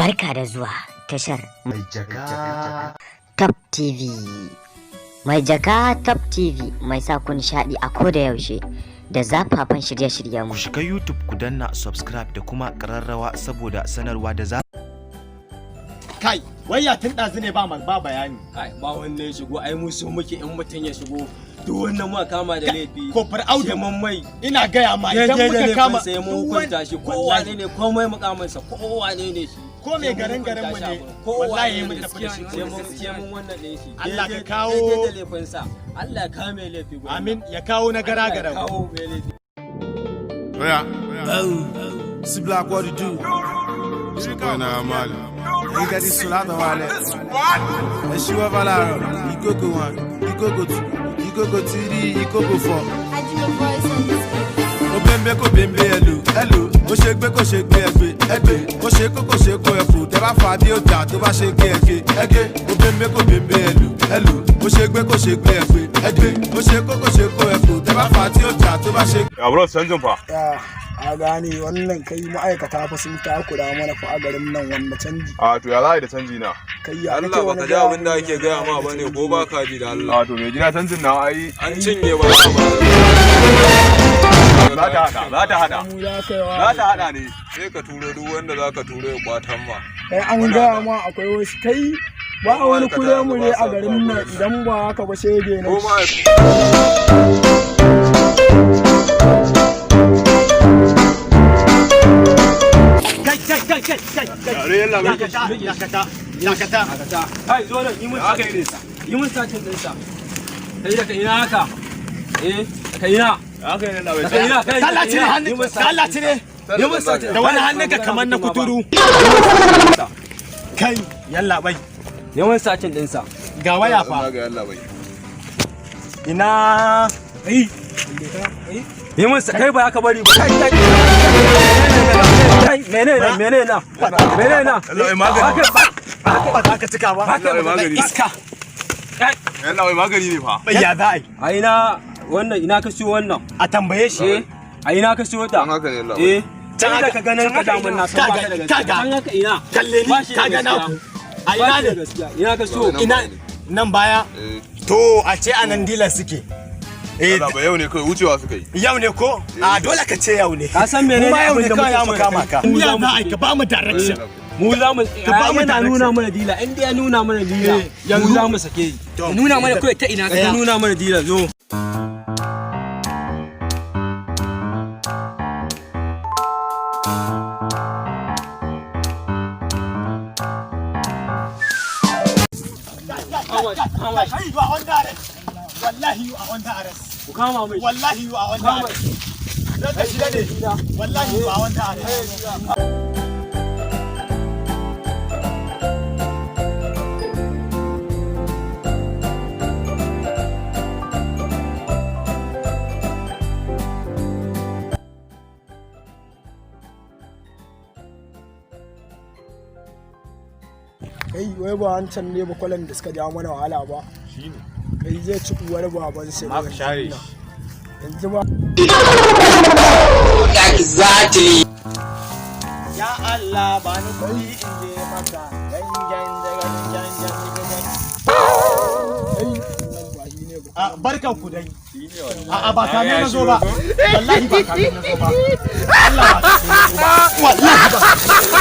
Barka da zuwa tashar Mai Jaka Top TV. Mai Jaka Top TV mai sa ku nishaɗi a koda yaushe da zafafan shirye-shiryen mu. Ku shiga YouTube ku danna subscribe da kuma ƙararrawa saboda sanarwa da za. Kai, wayya tun ɗazu ne ba bayani. Kai, ba wanda ya shigo, ai mu so muke in mutum ya shigo. Duk wannan muka kama da laifi. Kofar Audu mai. Ina gaya ma idan muka kama sai mu hukunta shi kowane ne komai mukamansa kowane ne shi. Ko mai garin mu ne wallahi mun tafi da shi sai mun wannan ne shi. Allah ka kawo da laifinsa. Allah ya kawo mai laifi gurin. Amin ya kawo na gara. Kawo mai laifi. Yeah. See Black, what you do? So going on, Mali. You got this solado, Mali. What? And she was Valaro. You go go one. You go go two. You go go three. You go go four. I do your voice on this beat. Obembe ko bembe hello. Ó ṣe gbé kó ṣe gbé ẹgbẹ́. Ó ṣe kó ṣe kó ẹ̀fọ́. Tẹ́ bá fà bí ó jà tó bá ṣe gbé ẹgbẹ́. Obembe ko bembe hello. Ó ṣe gbé kó ṣe gbé ẹgbẹ́. Ó ṣe kó ṣe kó ẹ̀fọ́. Tẹ́ bá fà tí ó jà tó bá ṣe. Ya bro canjin fa. A gane wannan kai ma'aikata fa sun takura mana fa a garin nan wannan canji. A to ya za da canji na? Kai ya Allah baka ji abin da ake gaya ma bane ko baka ji da Allah. A to me gida canjin na ai An cinye ba. za ta hada. Za ta hada ne. Sai ka turo duk wanda zaka turo ya kwatan ma. Kai an gaya ma akwai wasu kai ba wani kure mu ne a garin nan idan ba haka ba shege ne. Ko ma Dakata. Kai zo nan yi mun haka irin sa. Yi mun satin din sa. Kai da kai ina haka. Kai ina. Haka ne na bai. Kai ina kai. Allah cire. Yi mun satin. Da wani hannunka kamar na kuturu. Kai, yalla bai. Yi mun satin din sa. Ga waya fa. ga Allah bai. Ina Yi mun sa kai ba aka bari ba. Kai menene na? Allah bai magani. ba za ka cika ba. Allah bai magani. Iska. Allah bai magani ne fa. Ya za a yi. A ina wannan ina ka siyo wannan? A tambaye shi. A ina ka siyo ta? Haka ne Allah. Can da ka ganin ka damun na san ba ka da gaskiya. Can haka ina. Kalle ni ka ga na ku. A ina ne gaskiya. Ina ka siyo. Ina nan baya. To a ce anan dilar suke. Allah bai yau ne kai wucewa suka yi. Yau ne ko? A dole ka ce yau ne. Ka san menene yau ne abin da kawai muke mu kama ka. Mu Ya za a yi ka ba mu direction. Mu za mu Ka ba mu yana direction. nuna mana dila. In dai ya nuna mana dila. Mu za mu sake yi. Nuna mana kawai ta ina ka nuna mana dila zo. Hey, you are under arrest. Wallahi you are under arrest. Ku kama mai. Wallahi you are under arrest. Zaka shiga ne. Wallahi you are under arrest. Kai wai ba wancan ne ba kwalan da suka ja mana wahala ba. Shine. Kai zai ci uwar baban sai. Ma ka share shi. Yanzu ba. Ya Allah ba ni kuɗi in je maka. Kai nan ba shi ne ba. Barkan ku dai. A'a ba ka na zo ba. Wallahi ba ka na zo ba. Allah ba ka na zo ba. Wallahi ba.